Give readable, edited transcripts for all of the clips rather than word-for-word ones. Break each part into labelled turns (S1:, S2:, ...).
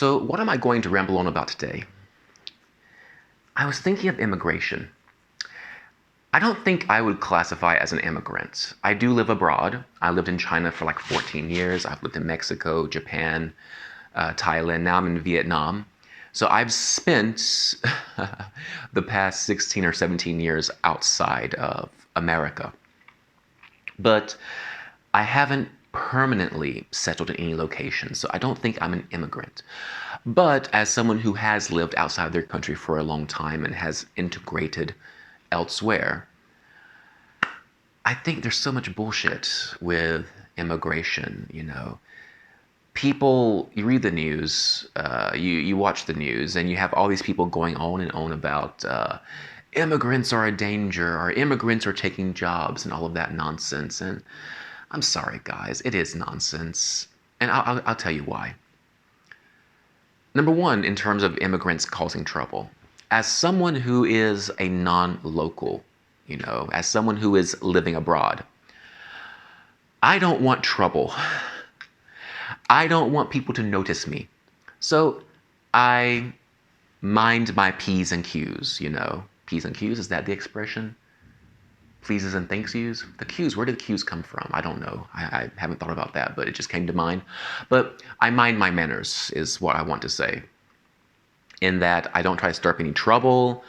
S1: So, what am I going to ramble on about today? I was thinking of immigration. I don't think I would classify as an immigrant. I do live abroad. I lived in China for like 14 years. I've lived in Mexico, Japan, Thailand. Now I'm in Vietnam. So I've spent the past 16 or 17 years outside of America. But I haven't permanently settled in any location, so I don't think I'm an immigrant. But as someone who has lived outside their country for a long time and has integrated elsewhere, I think there's so much bullshit with immigration, you know. People, you read the news, you watch the news, and you have all these people going on and on about immigrants are a danger, or immigrants are taking jobs, and all of that nonsense. And I'm sorry, guys, it is nonsense. And I'll tell you why. Number one, in terms of immigrants causing trouble, as someone who is a non local, you know, as someone who is living abroad, I don't want trouble. I don't want people to notice me. So I mind my P's and Q's, you know. P's and Q's, is that the expression? Pleases and thanks yous? The Q's, where did the Q's come from? I don't know. I haven't thought about that, but it just came to mind. But I mind my manners, is what I want to say. In that I don't try to stir up any trouble,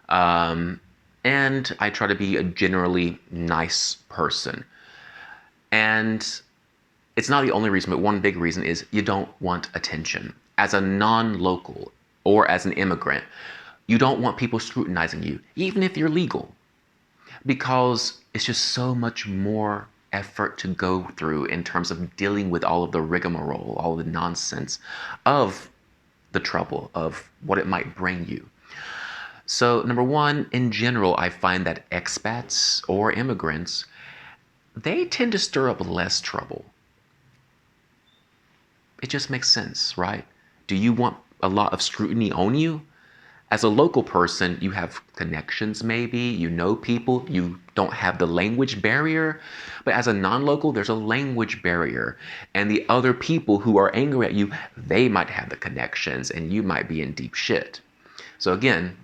S1: and I try to be a generally nice person. And it's not the only reason, but one big reason is you don't want attention. As a non-local or as an immigrant, you don't want people scrutinizing you, even if you're legal, because it's just so much more effort to go through in terms of dealing with all of the rigmarole, all of the nonsense of the trouble of what it might bring you. So, number one, in general, I find that expats or immigrants, they tend to stir up less trouble. It just makes sense, right? Do you want a lot of scrutiny on you? As a local person, you have connections maybe, you know people, you don't have the language barrier. But as a non-local, there's a language barrier. And the other people who are angry at you, they might have the connections and you might be in deep shit. So again,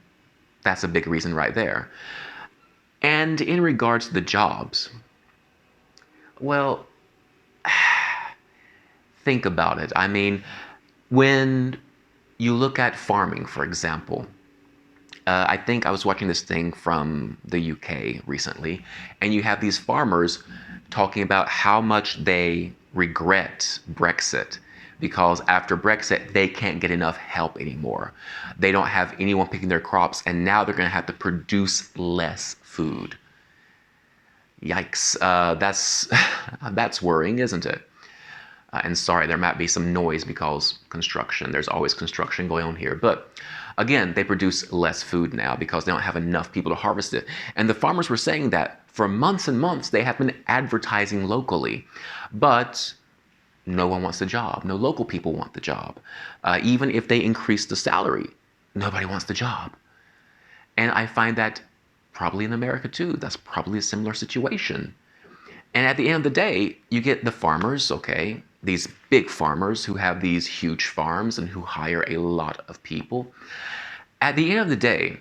S1: that's a big reason right there. And in regards to the jobs, well, think about it. I mean, when you look at farming, for example, I think I was watching this thing from the UK recently, and you have these farmers talking about how much they regret Brexit because after Brexit, they can't get enough help anymore. They don't have anyone picking their crops, and now they're going to have to produce less food. Yikes. That's worrying, isn't it? And sorry, there might be some noise because construction. There's always construction going on here. But again, they produce less food now because they don't have enough people to harvest it. And the farmers were saying that for months and months, they have been advertising locally. But no one wants the job. No local people want the job. Even if they increase the salary, nobody wants the job. And I find that probably in America too. That's probably a similar situation. And at the end of the day, you get the farmers, okay, these big farmers who have these huge farms and who hire a lot of people. At the end of the day,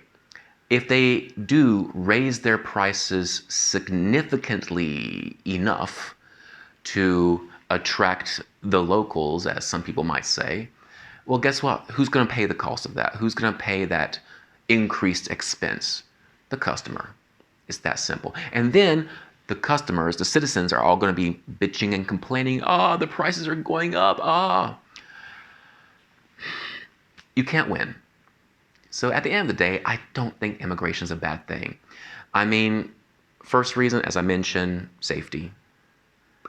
S1: if they do raise their prices significantly enough to attract the locals, as some people might say, well, guess what? Who's going to pay the cost of that? Who's going to pay that increased expense? The customer. It's that simple. And then the customers, the citizens, are all going to be bitching and complaining. Oh, the prices are going up. You can't win. So at the end of the day, I don't think immigration is a bad thing. I mean, first reason, as I mentioned, safety.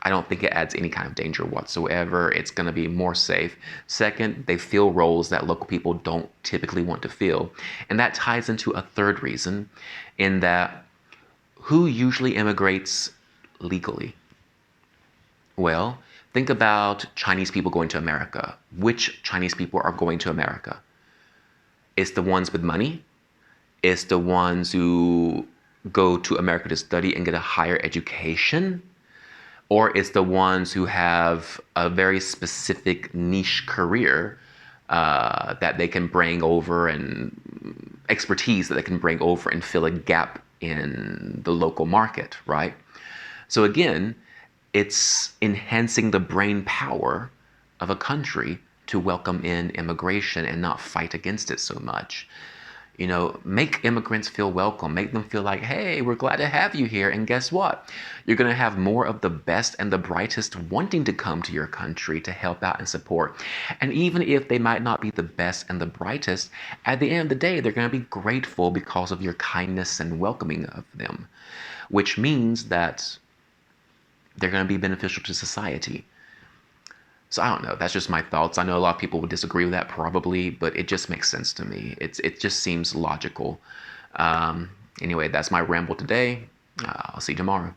S1: I don't think it adds any kind of danger whatsoever. It's going to be more safe. Second, they fill roles that local people don't typically want to fill. And that ties into a third reason, in that who usually immigrates legally? Well, think about Chinese people going to America. Which Chinese people are going to America? It's the ones with money. It's the ones who go to America to study and get a higher education. Or it's the ones who have a very specific niche career that they can bring over and expertise that they can bring over and fill a gap in the local market, right? So again, it's enhancing the brain power of a country to welcome in immigration and not fight against it so much. You know, make immigrants feel welcome, make them feel like, hey, we're glad to have you here. And guess what? You're going to have more of the best and the brightest wanting to come to your country to help out and support. And even if they might not be the best and the brightest, at the end of the day, they're going to be grateful because of your kindness and welcoming of them, which means that they're going to be beneficial to society. So I don't know. That's just my thoughts. I know a lot of people would disagree with that probably, but it just makes sense to me. It just seems logical. Anyway, that's my ramble today. I'll see you tomorrow.